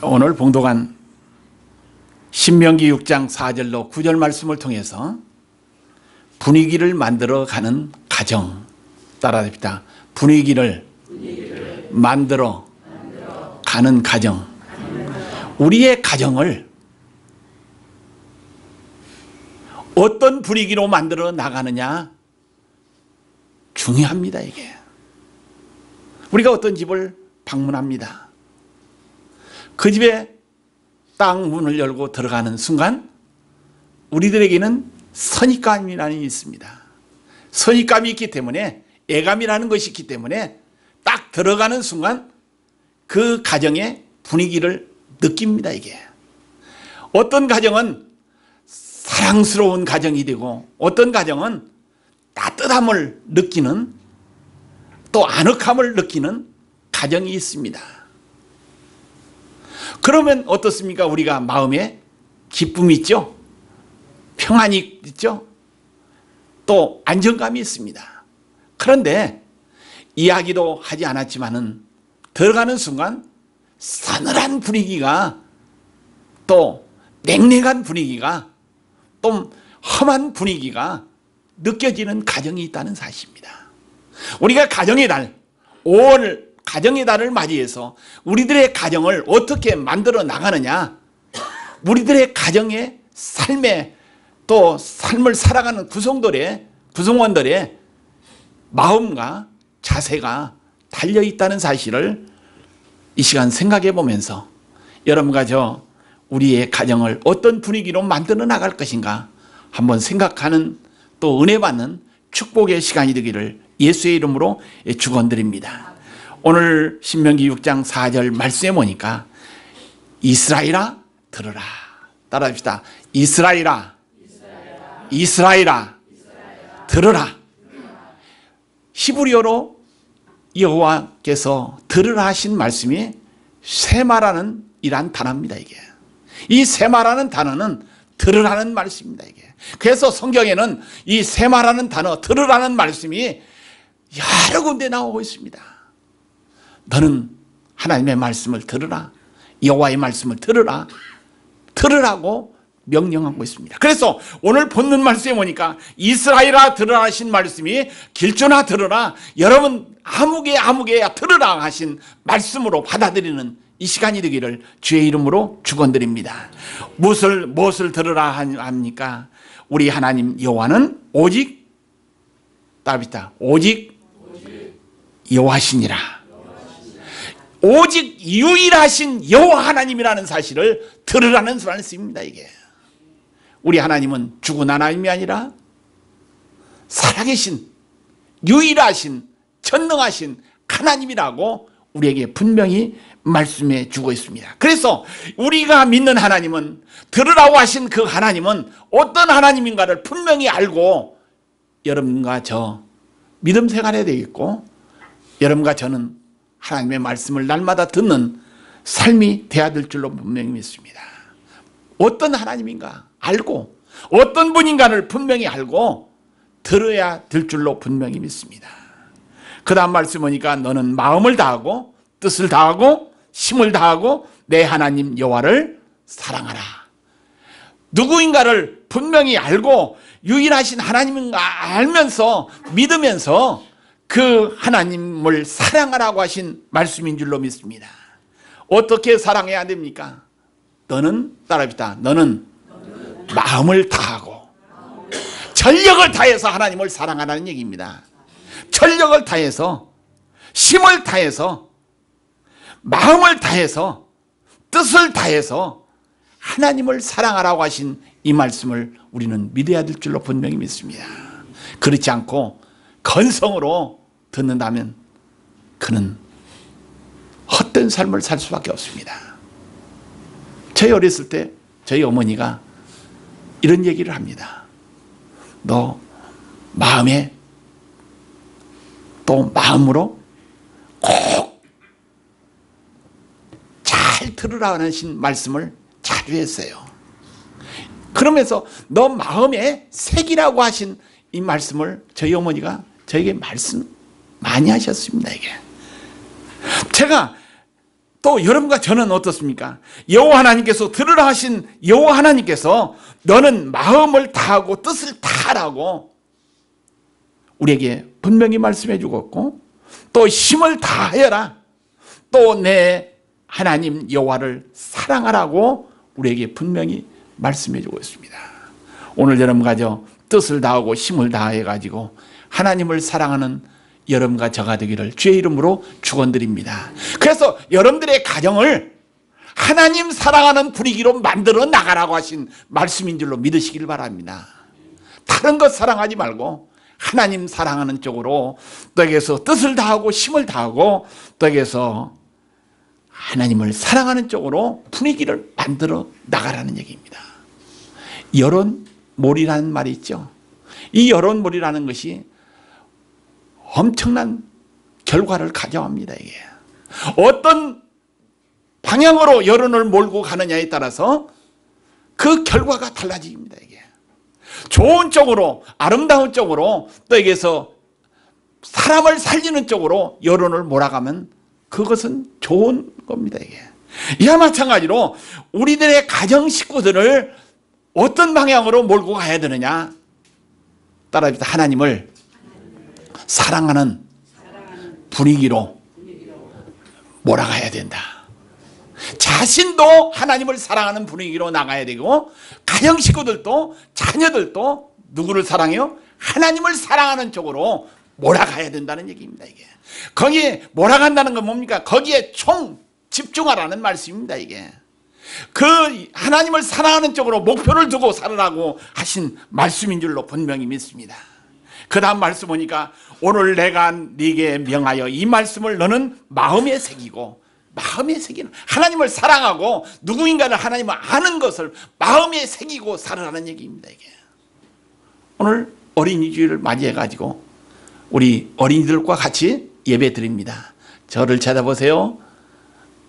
오늘 봉독한 신명기 6장 4절로 9절 말씀을 통해서 분위기를 만들어가는 가정, 따라합니다. 분위기를 만들어 가는 가정. 우리의 가정을 어떤 분위기로 만들어 나가느냐 중요합니다. 이게 우리가 어떤 집을 방문합니다. 그 집에 딱 문을 열고 들어가는 순간 우리들에게는 선입감이라는 게 있습니다. 선입감이 있기 때문에, 애감이라는 것이 있기 때문에 딱 들어가는 순간 그 가정의 분위기를 느낍니다. 이게 어떤 가정은 사랑스러운 가정이 되고, 어떤 가정은 따뜻함을 느끼는, 또 아늑함을 느끼는 가정이 있습니다. 그러면 어떻습니까? 우리가 마음에 기쁨이 있죠, 평안이 있죠, 또 안정감이 있습니다. 그런데 이야기도 하지 않았지만은 들어가는 순간 서늘한 분위기가, 또 냉랭한 분위기가, 또 험한 분위기가 느껴지는 가정이 있다는 사실입니다. 우리가 가정의 달, 5월 가정의 달을 맞이해서 우리들의 가정을 어떻게 만들어 나가느냐, 우리들의 가정의 삶에, 또 삶을 살아가는 구성원들의 마음과 자세가 달려있다는 사실을 이 시간 생각해 보면서 여러분과 우리의 가정을 어떤 분위기로 만들어 나갈 것인가 한번 생각하는, 또 은혜 받는 축복의 시간이 되기를 예수의 이름으로 축원드립니다. 오늘 신명기 6장 4절 말씀에 보니까 이스라엘아 들으라. 따라합시다. 이스라엘아 들으라. 히브리어로 여호와께서 들으라 하신 말씀이 세마라는 이란 단어입니다. 이게 이 세마라는 단어는 들으라는 말씀입니다. 이게 그래서 성경에는 이 세마라는 단어, 들으라는 말씀이 여러 군데 나오고 있습니다. 너는 하나님의 말씀을 들으라, 여호와의 말씀을 들으라고 명령하고 있습니다. 그래서 오늘 본문 말씀에 보니까 이스라엘아 들으라 하신 말씀이 길조나 들으라, 여러분 아무개야 들으라 하신 말씀으로 받아들이는 이 시간이 되기를 주의 이름으로 축원드립니다. 무엇을 들으라 합니까? 우리 하나님 여호와는 오직 여호와시니라. 오직 유일하신 여호와 하나님이라는 사실을 들으라는 말씀입니다. 이게 우리 하나님은 죽은 하나님이 아니라 살아계신 유일하신 전능하신 하나님이라고 우리에게 분명히 말씀해 주고 있습니다. 그래서 우리가 믿는 하나님은, 들으라고 하신 그 하나님은 어떤 하나님인가를 분명히 알고 여러분과 저 믿음 생활해야 되겠고, 여러분과 저는 하나님의 말씀을 날마다 듣는 삶이 돼야 될 줄로 분명히 믿습니다. 어떤 하나님인가 알고, 어떤 분인가를 분명히 알고 들어야 될 줄로 분명히 믿습니다. 그 다음 말씀 보니까 너는 마음을 다하고 뜻을 다하고 힘을 다하고 내 하나님 여호와를 사랑하라. 누구인가를 분명히 알고 유일하신 하나님인가 알면서 믿으면서 그 하나님을 사랑하라고 하신 말씀인 줄로 믿습니다. 어떻게 사랑해야 됩니까? 너는 따라합시다. 너는 마음을 다하고 전력을 다해서 하나님을 사랑하라는 얘기입니다. 전력을 다해서, 힘을 다해서, 마음을 다해서, 뜻을 다해서 하나님을 사랑하라고 하신 이 말씀을 우리는 믿어야 될 줄로 분명히 믿습니다. 그렇지 않고 건성으로 듣는다면 그는 헛된 삶을 살 수밖에 없습니다. 저희 어렸을 때 저희 어머니가 이런 얘기를 합니다. 너 마음에 또 마음으로 꼭 잘 들으라 하신 말씀을 자주 했어요. 그러면서 너 마음에 새기라고 하신 이 말씀을 저희 어머니가 저에게 말씀 많이 하셨습니다. 이게 제가 또 여러분과 저는 어떻습니까? 여호와 하나님께서 들으라 하신 여호와 하나님께서 너는 마음을 다하고 뜻을 다하라고 우리에게 분명히 말씀해 주었고, 또 힘을 다하여라, 또 내 하나님 여호와를 사랑하라고 우리에게 분명히 말씀해 주고 있습니다. 오늘 여러분과 저 뜻을 다하고 힘을 다해 가지고 하나님을 사랑하는 여러분과 저가 되기를 주의 이름으로 축원드립니다. 그래서 여러분들의 가정을 하나님 사랑하는 분위기로 만들어 나가라고 하신 말씀인 줄로 믿으시길 바랍니다. 다른 것 사랑하지 말고 하나님 사랑하는 쪽으로, 또 여기서 뜻을 다하고 힘을 다하고 또 여기서 하나님을 사랑하는 쪽으로 분위기를 만들어 나가라는 얘기입니다. 여론몰이라는 말이 있죠. 이 여론몰이라는 것이 엄청난 결과를 가져옵니다. 이게 어떤 방향으로 여론을 몰고 가느냐에 따라서 그 결과가 달라집니다. 이게 좋은 쪽으로, 아름다운 쪽으로, 또 여기서 사람을 살리는 쪽으로 여론을 몰아가면 그것은 좋은 겁니다. 이게 이와 마찬가지로 우리들의 가정 식구들을 어떤 방향으로 몰고 가야 되느냐, 따라합시다. 하나님을 사랑하는 분위기로 몰아가야 된다. 자신도 하나님을 사랑하는 분위기로 나가야 되고, 가정 식구들도 자녀들도 누구를 사랑해요? 하나님을 사랑하는 쪽으로 몰아가야 된다는 얘기입니다. 이게 거기에 몰아간다는 건 뭡니까? 거기에 총 집중하라는 말씀입니다. 이게 그 하나님을 사랑하는 쪽으로 목표를 두고 살으라고 하신 말씀인 줄로 분명히 믿습니다. 그 다음 말씀 보니까 오늘 내가 네게 명하여 이 말씀을 너는 마음에 새기고, 마음에 새기는 하나님을 사랑하고 누구인가를 하나님을 아는 것을 마음에 새기고 살으라는 얘기입니다. 이게 오늘 어린이 주일을 맞이해 가지고 우리 어린이들과 같이 예배 드립니다. 저를 쳐다보세요.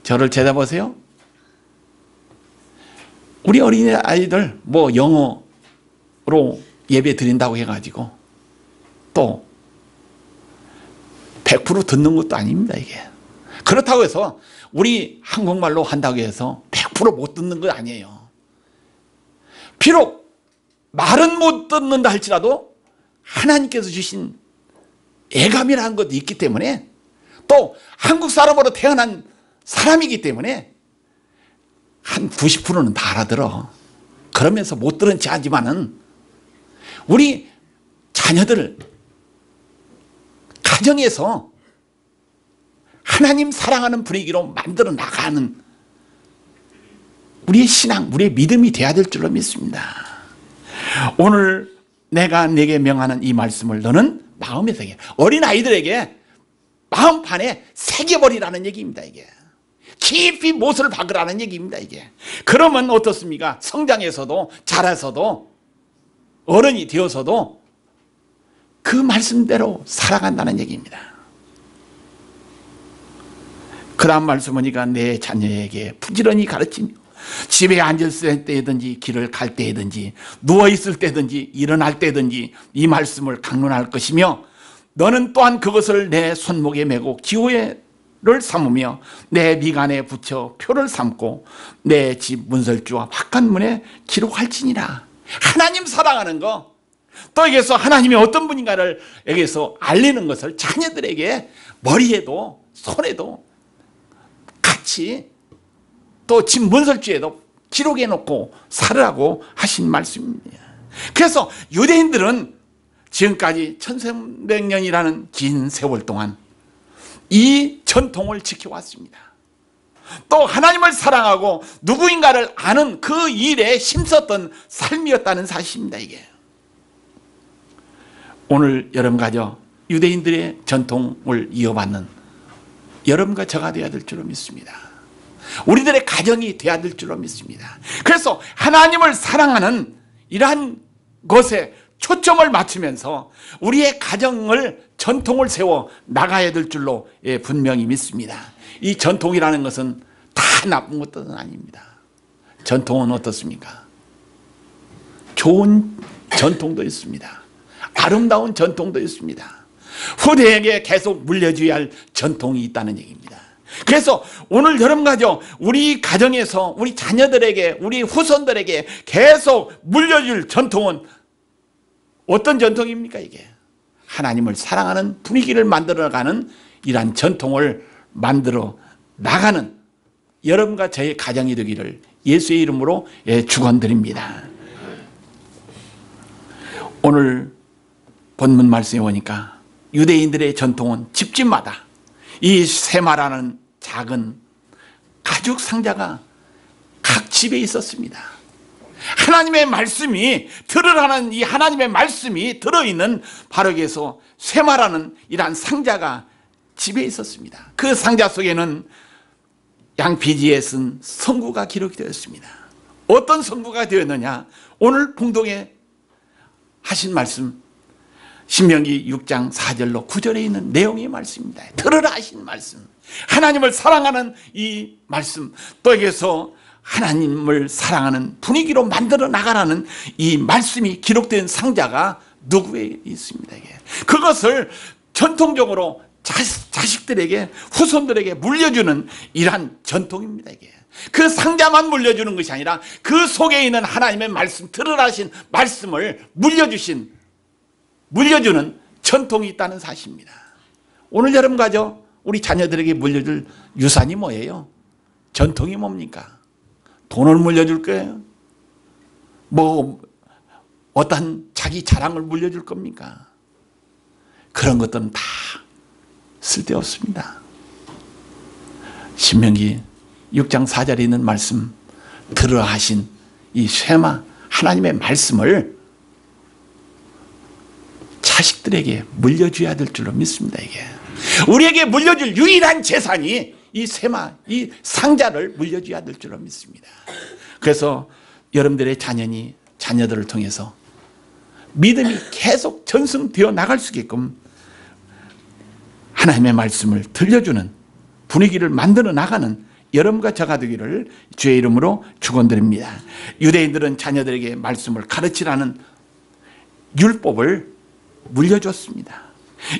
저를 쳐다보세요. 우리 어린이 아이들 뭐 영어로 예배 드린다고 해가지고 또 100% 듣는 것도 아닙니다. 이게 그렇다고 해서 우리 한국말로 한다고 해서 100% 못 듣는 건 아니에요. 비록 말은 못 듣는다 할지라도 하나님께서 주신 애감이라는 것도 있기 때문에, 또 한국 사람으로 태어난 사람이기 때문에 한 90%는 다 알아들어. 그러면서 못 들은 체 하지만은 우리 자녀들 가정에서 하나님 사랑하는 분위기로 만들어 나가는 우리의 신앙, 우리의 믿음이 돼야 될 줄로 믿습니다. 오늘 내가 네게 명하는 이 말씀을 너는 마음에 새겨, 어린아이들에게 마음판에 새겨버리라는 얘기입니다. 이게 깊이 못을 박으라는 얘기입니다. 이게 그러면 어떻습니까? 성장해서도 자라서도 어른이 되어서도 그 말씀대로 살아간다는 얘기입니다. 그 다음 말씀 보니까 내 자녀에게 부지런히 가르치며 집에 앉을 때든지 길을 갈 때든지 누워있을 때든지 일어날 때든지 이 말씀을 강론할 것이며, 너는 또한 그것을 내 손목에 메고 기호를 삼으며 내 미간에 붙여 표를 삼고 내 집 문설주와 바깥문에 기록할지니라. 하나님 사랑하는 거, 또 여기서 하나님이 어떤 분인가를 여기서 알리는 것을 자녀들에게 머리에도 손에도 같이 또 집 문설주에도 기록해 놓고 살으라고 하신 말씀입니다. 그래서 유대인들은 지금까지 1300년이라는 긴 세월 동안 이 전통을 지켜왔습니다. 또 하나님을 사랑하고 누구인가를 아는 그 일에 힘썼던 삶이었다는 사실입니다. 이게 오늘 여러분과 저 유대인들의 전통을 이어받는 여러분과 저가 되어야 될 줄로 믿습니다. 우리들의 가정이 되어야 될 줄로 믿습니다. 그래서 하나님을 사랑하는 이러한 것에 초점을 맞추면서 우리의 가정을, 전통을 세워 나가야 될 줄로 분명히 믿습니다. 이 전통이라는 것은 다 나쁜 것은 아닙니다. 전통은 어떻습니까? 좋은 전통도 있습니다. 아름다운 전통도 있습니다. 후대에게 계속 물려줘야 할 전통이 있다는 얘기입니다. 그래서 오늘 여러분가죠, 우리 가정에서 우리 자녀들에게, 우리 후손들에게 계속 물려줄 전통은 어떤 전통입니까? 이게 하나님을 사랑하는 분위기를 만들어가는 이러한 전통을 만들어 나가는 여러분과 저의 가정이 되기를 예수의 이름으로 축원드립니다. 오늘 본문 말씀에 보니까 유대인들의 전통은 집집마다 이 세마라는 작은 가죽 상자가 각 집에 있었습니다. 하나님의 말씀이 들으라는 이 하나님의 말씀이 들어있는 바로 여기에서 세마라는 이러한 상자가 집에 있었습니다. 그 상자 속에는 양피지에 쓴 선구가 기록이 되었습니다. 어떤 선구가 되었느냐? 오늘 공동에 하신 말씀 신명기 6장 4절로 9절에 있는 내용의 말씀입니다. 들으라 하신 말씀, 하나님을 사랑하는 이 말씀, 또 여기서 하나님을 사랑하는 분위기로 만들어 나가라는 이 말씀이 기록된 상자가 누구에 있습니다. 이게. 그것을 전통적으로 자식들에게, 후손들에게 물려주는 이러한 전통입니다. 이게. 그 상자만 물려주는 것이 아니라 그 속에 있는 하나님의 말씀, 들으라 하신 말씀을 물려주는 전통이 있다는 사실입니다. 오늘 여러분 가죠, 우리 자녀들에게 물려줄 유산이 뭐예요? 전통이 뭡니까? 돈을 물려줄 거예요? 뭐 어떤 자기 자랑을 물려줄 겁니까? 그런 것들은 다 쓸데없습니다. 신명기 6장 4절에 있는 말씀, 들으라 하신 이 쇠마 하나님의 말씀을 자식들에게 물려줘야 될 줄로 믿습니다. 이게 우리에게 물려줄 유일한 재산이 이 쇠마, 이 상자를 물려줘야 될 줄로 믿습니다. 그래서 여러분들의 자녀들을 통해서 믿음이 계속 전승되어 나갈 수 있게끔 하나님의 말씀을 들려주는 분위기를 만들어 나가는 여러분과 저가 되기를 주의 이름으로 축원드립니다. 유대인들은 자녀들에게 말씀을 가르치라는 율법을 물려줬습니다.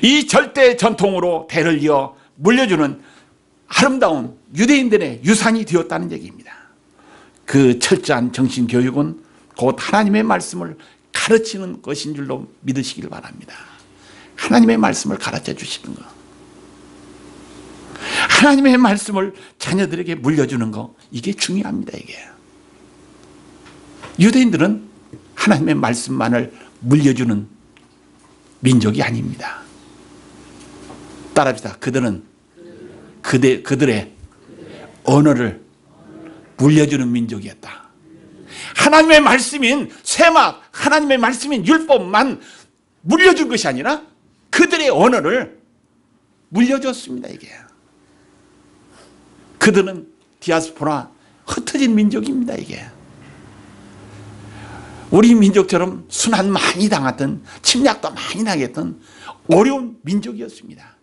이 절대 전통으로 대를 이어 물려주는 아름다운 유대인들의 유산이 되었다는 얘기입니다. 그 철저한 정신교육은 곧 하나님의 말씀을 가르치는 것인 줄로 믿으시길 바랍니다. 하나님의 말씀을 가르쳐 주시는 것, 하나님의 말씀을 자녀들에게 물려주는 것, 이게 중요합니다. 이게 유대인들은 하나님의 말씀만을 물려주는 민족이 아닙니다. 따라합시다. 그들은 그들의 언어를 물려주는 민족이었다. 하나님의 말씀인 쇠막, 하나님의 말씀인 율법만 물려준 것이 아니라 그들의 언어를 물려줬습니다. 이게 그들은 디아스포라, 흩어진 민족입니다. 이게 우리 민족처럼 순환 많이 당했던, 침략도 많이 당했던 어려운 민족이었습니다.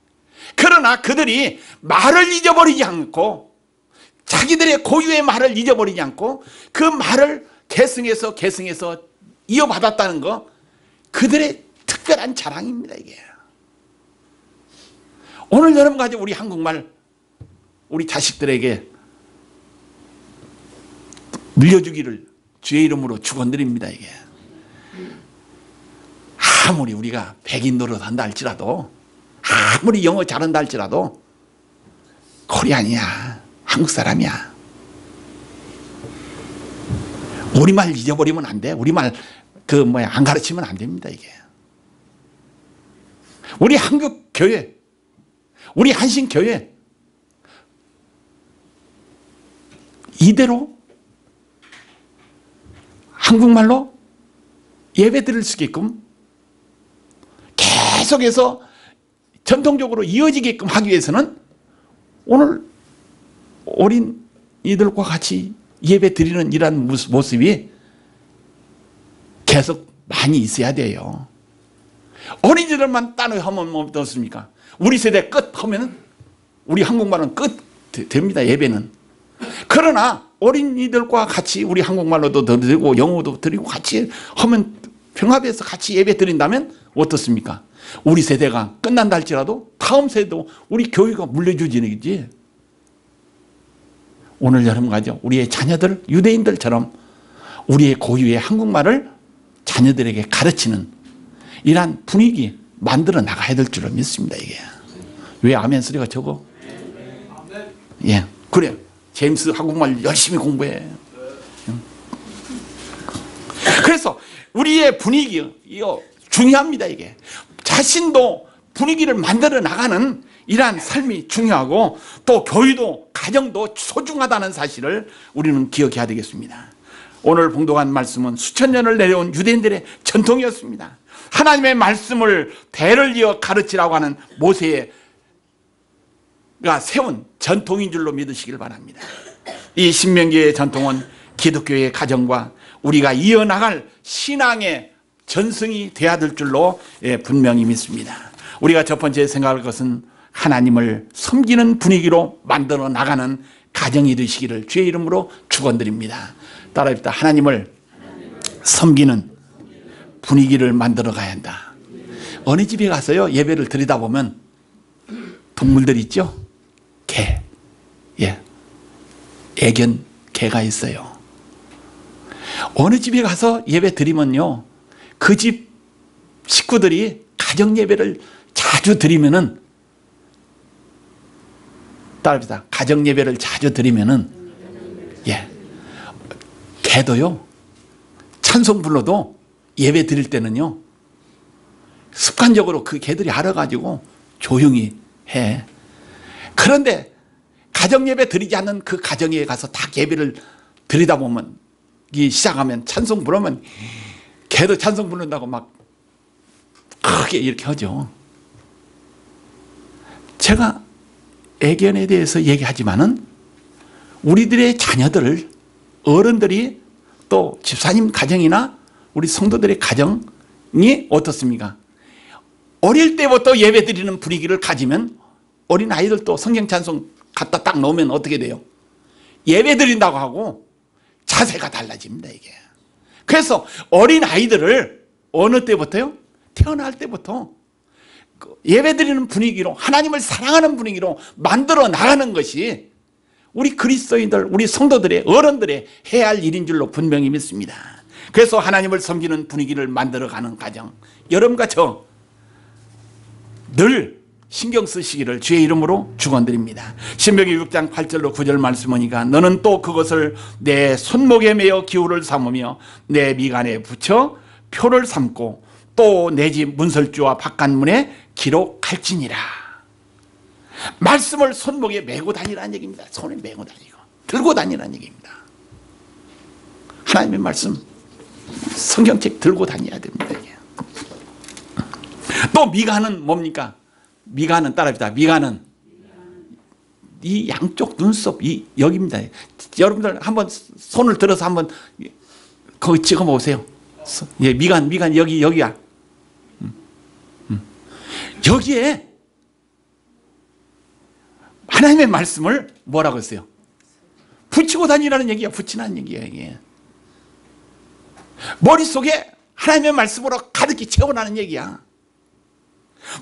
그러나 그들이 말을 잊어버리지 않고, 자기들의 고유의 말을 잊어버리지 않고 그 말을 계승해서 이어받았다는 거, 그들의 특별한 자랑입니다. 이게 오늘 여러분까지 우리 한국말 우리 자식들에게 물려주기를 주의 이름으로 축원드립니다. 이게 아무리 우리가 백인 노릇한다 할지라도, 아무리 영어 잘한다 할지라도 코리안이야, 한국 사람이야. 우리말 잊어버리면 안 돼. 우리말 안 가르치면 안 됩니다. 이게 우리 한국 교회, 우리 한신 교회 이대로 한국말로 예배 드릴 수 있게끔 계속해서 전통적으로 이어지게끔 하기 위해서는 오늘 어린이들과 같이 예배 드리는 이런 모습이 계속 많이 있어야 돼요. 어린이들만 따로하면 어떻습니까? 우리 세대 끝 하면은 우리 한국말은 끝 됩니다. 예배는. 그러나 어린이들과 같이 우리 한국말로도 드리고 영어도 드리고 같이 하면, 평합해서 같이 예배 드린다면 어떻습니까? 우리 세대가 끝난다 할지라도 다음 세대도 우리 교회가 물려주지지. 오늘 여러분과죠, 우리의 자녀들, 유대인들처럼 우리의 고유의 한국말을 자녀들에게 가르치는 이러한 분위기 만들어 나가야 될 줄을 믿습니다. 이게 왜 아멘 소리가 적어? 예, 그래. 제임스 한국말 열심히 공부해. 그래서 우리의 분위기 이거 중요합니다. 이게 자신도 분위기를 만들어 나가는 이러한 삶이 중요하고, 또 교회도 가정도 소중하다는 사실을 우리는 기억해야 되겠습니다. 오늘 봉독한 말씀은 수천 년을 내려온 유대인들의 전통이었습니다. 하나님의 말씀을 대를 이어 가르치라고 하는 모세가 세운 전통인 줄로 믿으시길 바랍니다. 이 신명기의 전통은 기독교의 가정과 우리가 이어나갈 신앙의 전승이 되어야 될 줄로 분명히 믿습니다. 우리가 첫 번째 생각할 것은 하나님을 섬기는 분위기로 만들어 나가는 가정이 되시기를 주의 이름으로 축원드립니다. 따라합시다. 하나님을 섬기는 분위기를 만들어 가야 한다. 어느 집에 가서요, 예배를 드리다 보면 동물들 있죠? 개. 예. 애견 개가 있어요. 어느 집에 가서 예배 드리면요, 그 집 식구들이 가정 예배를 자주 드리면은, 따라합시다. 가정 예배를 자주 드리면은, 예, 개도요, 찬송 불러도 예배 드릴 때는요, 습관적으로 그 개들이 알아가지고 조용히 해. 그런데 가정 예배 드리지 않는 그 가정에 가서 딱 예배를 드리다 보면, 이 시작하면 찬송 부르면 개도 찬송 부른다고 막 크게 이렇게 하죠. 제가 애견에 대해서 얘기하지만은 우리들의 자녀들을, 어른들이, 또 집사님 가정이나 우리 성도들의 가정이 어떻습니까? 어릴 때부터 예배 드리는 분위기를 가지면 어린 아이들도 성경 찬송 갖다 딱 놓으면 어떻게 돼요? 예배 드린다고 하고 자세가 달라집니다. 이게. 그래서 어린 아이들을 어느 때부터요? 태어날 때부터 예배 드리는 분위기로, 하나님을 사랑하는 분위기로 만들어 나가는 것이 우리 그리스도인들, 우리 성도들의, 어른들의 해야 할 일인 줄로 분명히 믿습니다. 그래서 하나님을 섬기는 분위기를 만들어가는 가정, 여러분과 저 늘 신경 쓰시기를 주의 이름으로 축원드립니다. 신명기 6장 8절로 9절 말씀하니까 너는 또 그것을 내 손목에 매어 기호를 삼으며 내 미간에 붙여 표를 삼고 또 내 집 문설주와 바깥문에 기록할지니라. 말씀을 손목에 메고 다니라는 얘기입니다. 손에 메고 다니고 들고 다니라는 얘기입니다. 하나님의 말씀 성경책 들고 다녀야 됩니다. 이게. 또 미간은 뭡니까? 미간은 따라합시다. 미간은 이 양쪽 눈썹 이 여기입니다. 여러분들 한번 손을 들어서 한번 거기 찍어 보세요. 예, 미간 여기야. 여기에 하나님의 말씀을 뭐라고 했어요? 붙이고 다니라는 얘기야. 붙이라는 얘기야. 이게. 머릿속에 하나님의 말씀으로 가득히 채워나는 얘기야.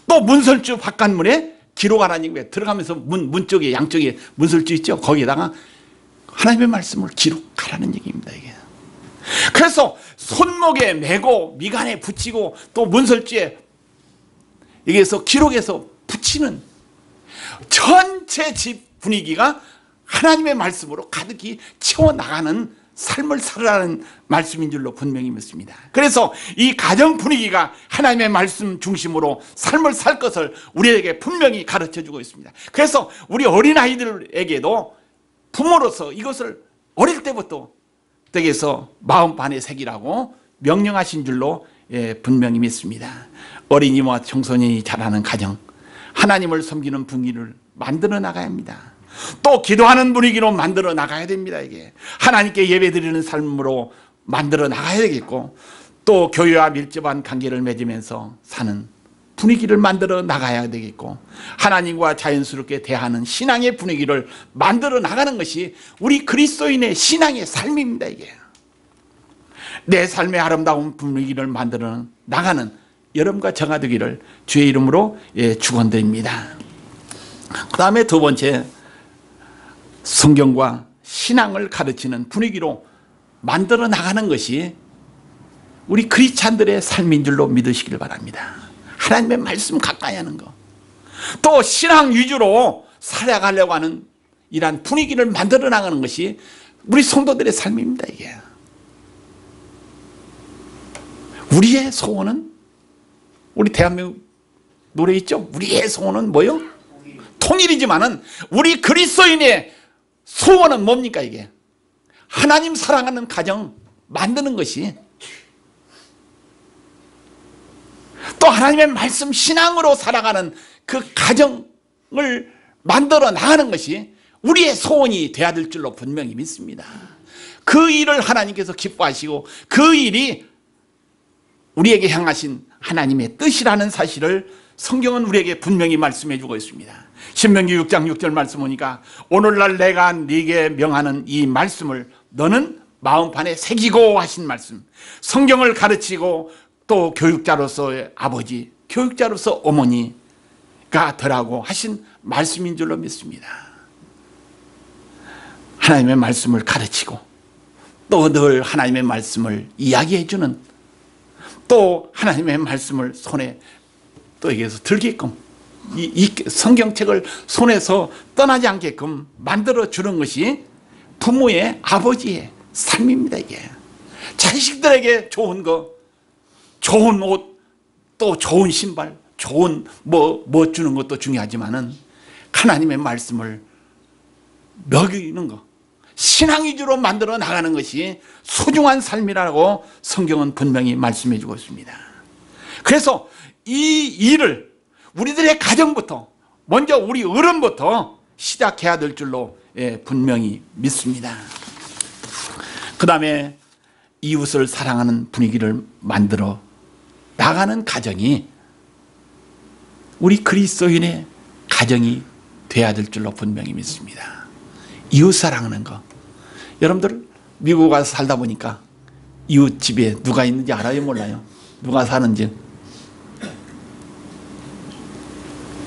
또 문설주 바깥문에 기록하라는 얘기야. 들어가면서 문 쪽에 양쪽에 문설주 있죠? 거기에다가 하나님의 말씀을 기록하라는 얘기입니다. 이게. 그래서 손목에 메고 미간에 붙이고 또 문설주에 여기에서 기록해서 붙이는 전체 집 분위기가 하나님의 말씀으로 가득히 채워나가는 삶을 살아라는 말씀인 줄로 분명히 믿습니다. 그래서 이 가정 분위기가 하나님의 말씀 중심으로 삶을 살 것을 우리에게 분명히 가르쳐주고 있습니다. 그래서 우리 어린아이들에게도 부모로서 이것을 어릴 때부터 댁에서 마음판에 새기라고 명령하신 줄로 분명히 믿습니다. 어린이와 청소년이 자라는 가정, 하나님을 섬기는 분위기를 만들어 나가야 합니다. 또 기도하는 분위기로 만들어 나가야 됩니다. 이게 하나님께 예배드리는 삶으로 만들어 나가야 되겠고, 또 교회와 밀접한 관계를 맺으면서 사는 분위기를 만들어 나가야 되겠고, 하나님과 자연스럽게 대하는 신앙의 분위기를 만들어 나가는 것이 우리 그리스도인의 신앙의 삶입니다. 이게 내 삶의 아름다운 분위기를 만들어 나가는 여러분과 저가 되기를 주의 이름으로 축원드립니다. 그 다음에 두 번째, 성경과 신앙을 가르치는 분위기로 만들어 나가는 것이 우리 크리스찬들의 삶인 줄로 믿으시길 바랍니다. 하나님의 말씀 가까이 하는 거, 또 신앙 위주로 살아가려고 하는 이러한 분위기를 만들어 나가는 것이 우리 성도들의 삶입니다. 이게 우리의 소원은, 우리 대한민국 노래 있죠? 우리의 소원은 뭐요? 통일이지만은 우리 그리스도인의 소원은 뭡니까? 이게 하나님 사랑하는 가정 만드는 것이, 또 하나님의 말씀 신앙으로 살아가는 그 가정을 만들어 나가는 것이 우리의 소원이 되어야 될 줄로 분명히 믿습니다. 그 일을 하나님께서 기뻐하시고 그 일이 우리에게 향하신 하나님의 뜻이라는 사실을 성경은 우리에게 분명히 말씀해 주고 있습니다. 신명기 6장 6절 말씀 보니까 오늘날 내가 네게 명하는 이 말씀을 너는 마음판에 새기고 하신 말씀, 성경을 가르치고 또 교육자로서의 아버지, 교육자로서 어머니가 되라고 하신 말씀인 줄로 믿습니다. 하나님의 말씀을 가르치고 또 늘 하나님의 말씀을 이야기해 주는, 또 하나님의 말씀을 손에 또 여기에서 들게끔, 이 성경책을 손에서 떠나지 않게끔 만들어 주는 것이 부모의, 아버지의 삶입니다. 이게 자식들에게 좋은 거, 좋은 옷, 또 좋은 신발, 좋은 뭐 주는 것도 중요하지만은 하나님의 말씀을 먹이는 거, 신앙 위주로 만들어 나가는 것이 소중한 삶이라고 성경은 분명히 말씀해 주고 있습니다. 그래서 이 일을 우리들의 가정부터, 먼저 우리 어른부터 시작해야 될 줄로 분명히 믿습니다. 그 다음에 이웃을 사랑하는 분위기를 만들어 나가는 가정이 우리 그리스도인의 가정이 돼야 될 줄로 분명히 믿습니다. 이웃 사랑하는 거, 여러분들 미국 가서 살다 보니까 이웃 집에 누가 있는지 알아요? 몰라요? 누가 사는지?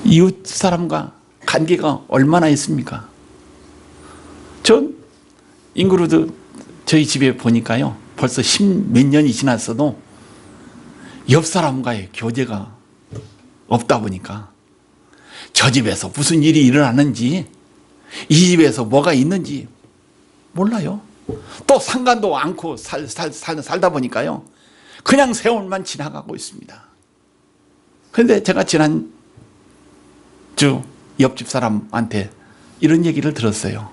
이웃 사람과 관계가 얼마나 있습니까? 전 잉그루드 저희 집에 보니까요, 벌써 10몇 년이 지났어도 옆 사람과의 교제가 없다 보니까 저 집에서 무슨 일이 일어나는지, 이 집에서 뭐가 있는지 몰라요. 또 상관도 않고 살다 보니까요, 그냥 세월만 지나가고 있습니다. 그런데 제가 지난주 옆집 사람한테 이런 얘기를 들었어요.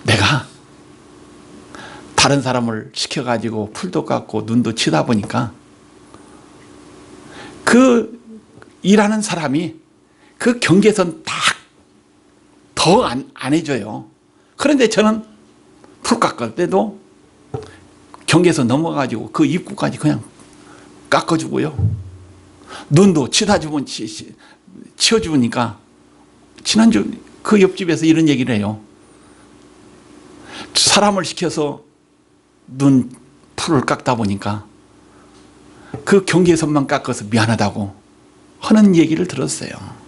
내가 다른 사람을 시켜가지고 풀도 깎고 눈도 치다 보니까 그 일하는 사람이 그 경계선 딱 더 안 해줘요. 그런데 저는 풀 깎을 때도 경계선 넘어가지고 그 입구까지 그냥 깎아주고요. 눈도 치워주니까 지난주 그 옆집에서 이런 얘기를 해요. 사람을 시켜서 눈 풀을 깎다 보니까 그 경계선만 깎아서 미안하다고 하는 얘기를 들었어요.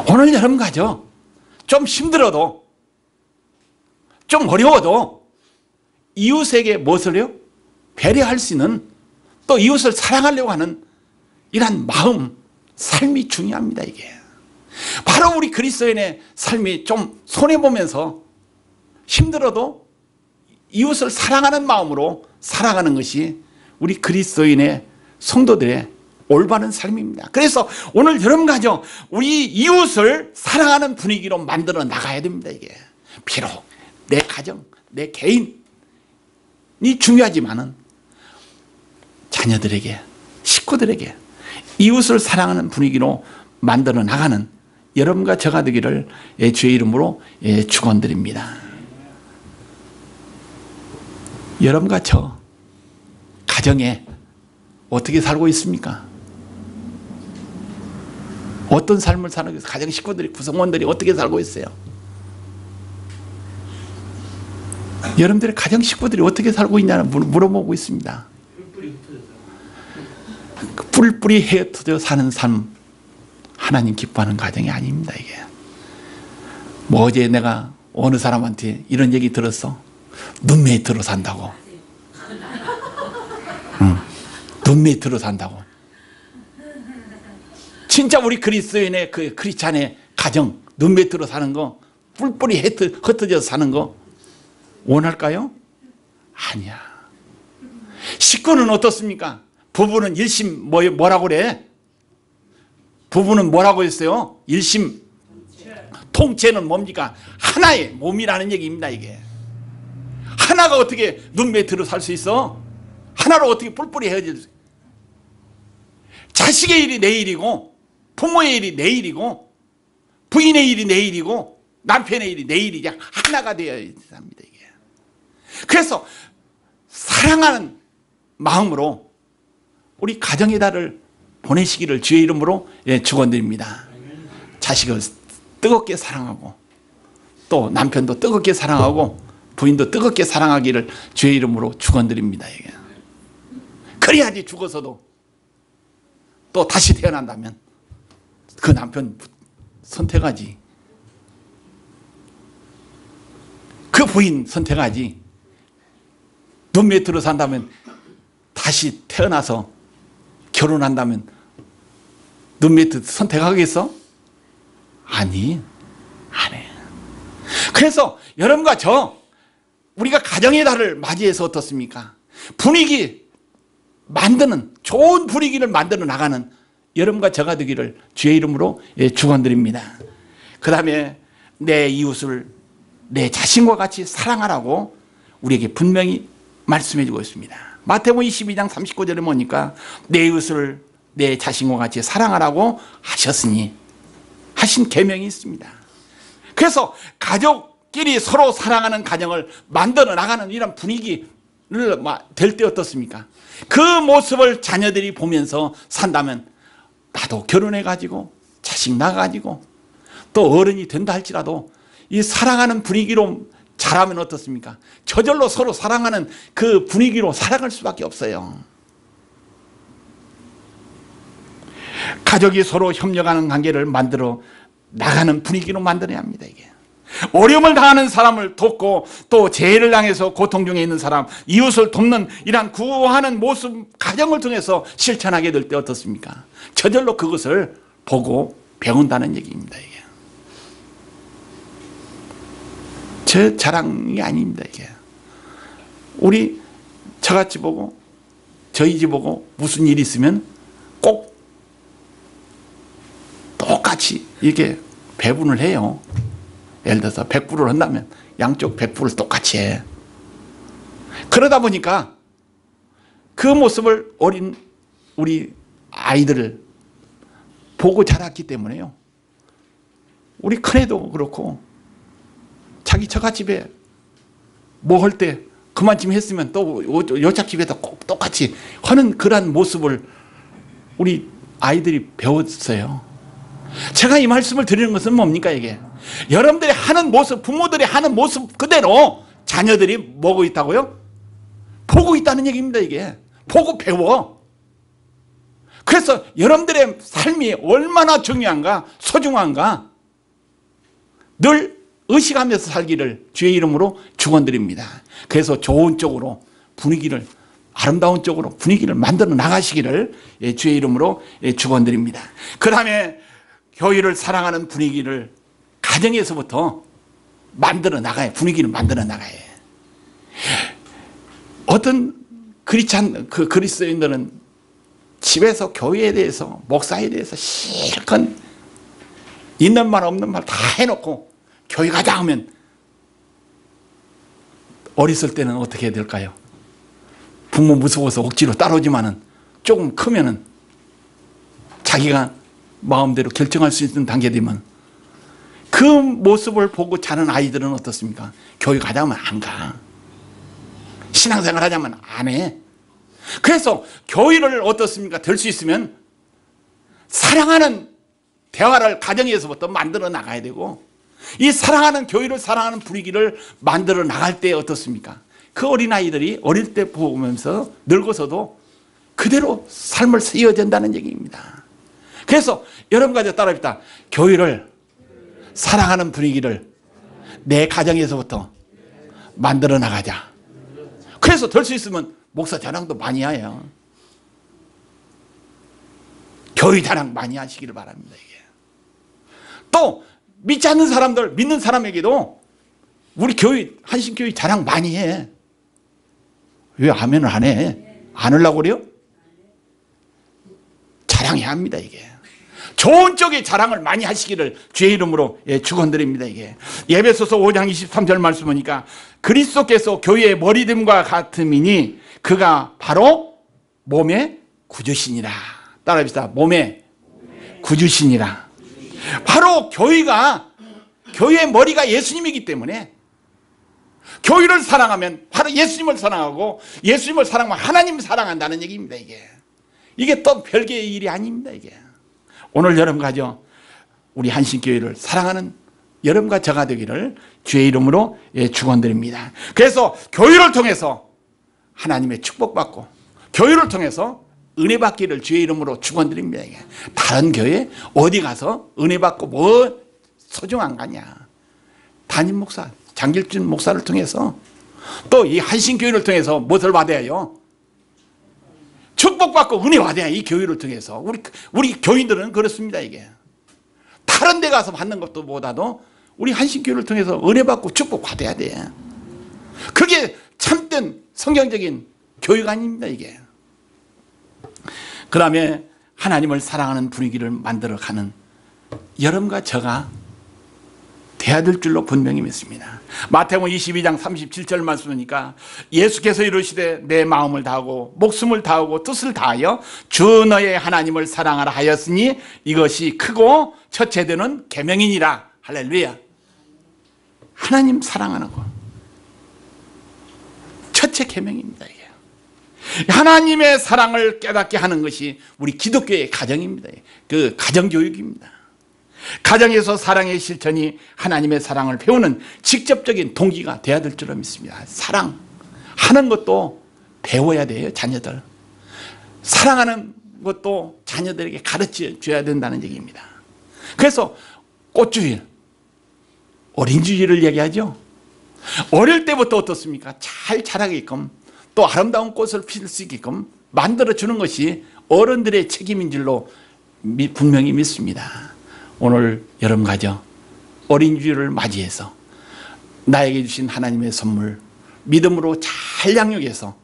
오늘 여러분 가죠. 좀 힘들어도, 좀 어려워도 이웃에게 무엇을요? 배려할 수 있는, 또 이웃을 사랑하려고 하는 이런 마음, 삶이 중요합니다. 이게 바로 우리 그리스도인의 삶이 좀 손해보면서 힘들어도 이웃을 사랑하는 마음으로 살아가는 것이 우리 그리스도인의 성도들의 올바른 삶입니다. 그래서 오늘 여러분 가정, 우리 이웃을 사랑하는 분위기로 만들어 나가야 됩니다. 이게 비록 내 가정, 내 개인이 중요하지만은 자녀들에게, 식구들에게 이웃을 사랑하는 분위기로 만들어 나가는 여러분과 저가 되기를 주의 이름으로 축원드립니다. 여러분과 저 가정에 어떻게 살고 있습니까? 어떤 삶을 사는 게, 가정 식구들이, 구성원들이 어떻게 살고 있어요? 여러분들의 가정 식구들이 어떻게 살고 있냐는 물어보고 있습니다. 뿔뿔이 흩어져 사는 삶, 하나님 기뻐하는 가정이 아닙니다. 이게 뭐 어제 내가 어느 사람한테 이런 얘기 들었어? 눈메이트로 산다고. 응. 눈메이트로 산다고. 진짜 우리 그리스도인의 그 크리스찬의 가정, 눈메이트로 사는 거, 뿔뿔이 흩어져서 사는 거 원할까요? 아니야. 식구는 어떻습니까? 부부는 일심 뭐라고 그래? 부부는 뭐라고 했어요? 일심 통째는 뭡니까? 하나의 몸이라는 얘기입니다. 이게 하나가 어떻게 눈메이트로 살 수 있어? 하나로 어떻게 뿔뿔이 헤어질 수 있어? 자식의 일이 내 일이고, 부모의 일이 내 일이고, 부인의 일이 내 일이고, 남편의 일이 내 일이냐, 하나가 되어야 합니다. 이게. 그래서 사랑하는 마음으로 우리 가정의 달을 보내시기를 주의 이름으로 축원드립니다. 자식을 뜨겁게 사랑하고, 또 남편도 뜨겁게 사랑하고, 부인도 뜨겁게 사랑하기를 주의 이름으로 축원드립니다. 이게. 그래야지 죽어서도 또 다시 태어난다면 그 남편 선택하지, 그 부인 선택하지. 눈밑으로 산다면, 다시 태어나서 결혼한다면 눈밑 선택하겠어? 아니, 안 해. 그래서 여러분과 저, 우리가 가정의 달을 맞이해서 어떻습니까? 분위기 만드는, 좋은 분위기를 만들어 나가는 여러분과 저가 되기를 주의 이름으로 축원드립니다. 그 다음에 내 이웃을 내 자신과 같이 사랑하라고 우리에게 분명히 말씀해 주고 있습니다. 마태복음 22장 39절에 뭐니까 내 이웃을 내 자신과 같이 사랑하라고 하셨으니 하신 계명이 있습니다. 그래서 가족끼리 서로 사랑하는 가정을 만들어 나가는 이런 분위기를 될 때 어떻습니까? 그 모습을 자녀들이 보면서 산다면 나도 결혼해가지고 자식 낳아가지고 또 어른이 된다 할지라도 이 사랑하는 분위기로 자라면 어떻습니까? 저절로 서로 사랑하는 그 분위기로 살아갈 수밖에 없어요. 가족이 서로 협력하는 관계를 만들어 나가는 분위기로 만들어야 합니다. 이게 어려움을 당하는 사람을 돕고 또 재해를 당해서 고통 중에 있는 사람, 이웃을 돕는 이러한 구호하는 모습, 가정을 통해서 실천하게 될 때 어떻습니까? 저절로 그것을 보고 배운다는 얘기입니다. 이게 제 자랑이 아닙니다. 이게 우리 저같이 보고 저희 집 보고 무슨 일이 있으면 꼭 똑같이 이렇게 배분을 해요. 예를 들어서 100불을 한다면 양쪽 100불을 똑같이 해. 그러다 보니까 그 모습을 어린 우리 아이들을 보고 자랐기 때문에요. 우리 큰애도 그렇고 자기 처갓집에 뭐 할 때 그만쯤 했으면 또 여자집에도 꼭 똑같이 하는 그런 모습을 우리 아이들이 배웠어요. 제가 이 말씀을 드리는 것은 뭡니까? 이게 여러분들이 하는 모습, 부모들이 하는 모습 그대로 자녀들이 뭐고 있다고요? 보고 있다는 얘기입니다. 이게 보고 배워. 그래서 여러분들의 삶이 얼마나 중요한가, 소중한가 늘 의식하면서 살기를 주의 이름으로 축원드립니다. 그래서 좋은 쪽으로 분위기를, 아름다운 쪽으로 분위기를 만들어 나가시기를 주의 이름으로 축원드립니다. 그 다음에 교회를 사랑하는 분위기를 가정에서부터 만들어 나가야, 분위기를 만들어 나가야 해. 어떤 그리스도인들은 집에서 교회에 대해서, 목사에 대해서 실컷 있는 말 없는 말 다 해놓고 교회 가자 하면 어렸을 때는 어떻게 해야 될까요? 부모 무서워서 억지로 따라오지만은 조금 크면은 자기가 마음대로 결정할 수 있는 단계 되면 그 모습을 보고 자는 아이들은 어떻습니까? 교회 가자면 안 가. 신앙생활 하자면 안 해. 그래서 교회를 어떻습니까? 될 수 있으면 사랑하는 대화를 가정에서부터 만들어 나가야 되고, 이 사랑하는 교회를 사랑하는 분위기를 만들어 나갈 때 어떻습니까? 그 어린아이들이 어릴 때 보면서 늙어서도 그대로 삶을 세워야 된다는 얘기입니다. 그래서 여러분과 따라합시다. 교회를 사랑하는 분위기를 내 가정에서부터 만들어 나가자. 그래서 될 수 있으면 목사 자랑도 많이 해요. 교회 자랑 많이 하시기를 바랍니다. 이게. 또 믿지 않는 사람들, 믿는 사람에게도 우리 교회, 한신교회 자랑 많이 해. 왜 아멘을 안 해? 안 하려고 그래요? 자랑해야 합니다. 이게. 좋은 쪽에 자랑을 많이 하시기를 주의 이름으로 축원드립니다. 이게 에베소서 5장 23절 말씀 보니까 그리스도께서 교회의 머리됨과 같음이니 그가 바로 몸의 구주시니라. 따라합시다. 몸의 구주시니라. 바로 교회의 머리가 예수님이기 때문에 교회를 사랑하면 바로 예수님을 사랑하고 예수님을 사랑하면 하나님을 사랑한다는 얘기입니다. 이게 또 별개의 일이 아닙니다. 이게. 오늘 여러분과 우리 한신교회를 사랑하는 여러분과 저가 되기를 주의 이름으로 축원드립니다. 그래서 교회를 통해서 하나님의 축복받고 교회를 통해서 은혜 받기를 주의 이름으로 축원드립니다. 다른 교회 어디 가서 은혜 받고 뭐 소중한 거냐. 담임 목사, 장길준 목사를 통해서 또 이 한신교회를 통해서 무엇을 받아야요? 축복받고 은혜 받아야 이 교회를 통해서. 우리 교인들은 그렇습니다. 이게 다른 데 가서 받는 것도 보다도 우리 한신교회를 통해서 은혜 받고 축복 받아야 돼. 그게 참된 성경적인 교회가 아닙니다. 이게. 그 다음에 하나님을 사랑하는 분위기를 만들어가는 여러분과 저가 돼야 될 줄로 분명히 믿습니다. 마태복음 22장 37절 말씀이니까 예수께서 이르시되 내 마음을 다하고 목숨을 다하고 뜻을 다하여 주 너의 하나님을 사랑하라 하였으니 이것이 크고 첫째 되는 계명이니라. 할렐루야. 하나님 사랑하는 거 첫째 계명입니다. 이게. 하나님의 사랑을 깨닫게 하는 것이 우리 기독교의 가정입니다. 그 가정교육입니다. 가정에서 사랑의 실천이 하나님의 사랑을 배우는 직접적인 동기가 돼야 될 줄로 믿습니다. 사랑하는 것도 배워야 돼요. 자녀들. 사랑하는 것도 자녀들에게 가르쳐 줘야 된다는 얘기입니다. 그래서 꽃주일, 어린주일을 얘기하죠. 어릴 때부터 어떻습니까? 잘 자라게끔 또 아름다운 꽃을 피울 수 있게끔 만들어주는 것이 어른들의 책임인 줄로 분명히 믿습니다. 오늘 여러분 가정 어린이주일을 맞이해서 나에게 주신 하나님의 선물 믿음으로 잘 양육해서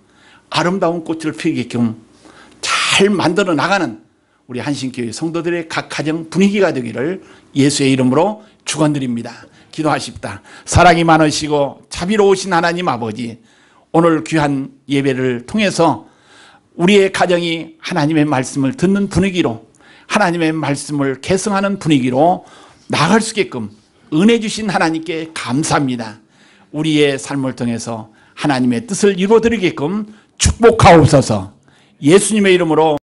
아름다운 꽃을 피우게끔 잘 만들어 나가는 우리 한신교회 성도들의 각 가정 분위기가 되기를 예수의 이름으로 축원드립니다. 기도하십다. 사랑이 많으시고 자비로우신 하나님 아버지, 오늘 귀한 예배를 통해서 우리의 가정이 하나님의 말씀을 듣는 분위기로, 하나님의 말씀을 계승하는 분위기로 나아갈 수 있게끔 은혜 주신 하나님께 감사합니다. 우리의 삶을 통해서 하나님의 뜻을 이루어드리게끔 축복하옵소서. 예수님의 이름으로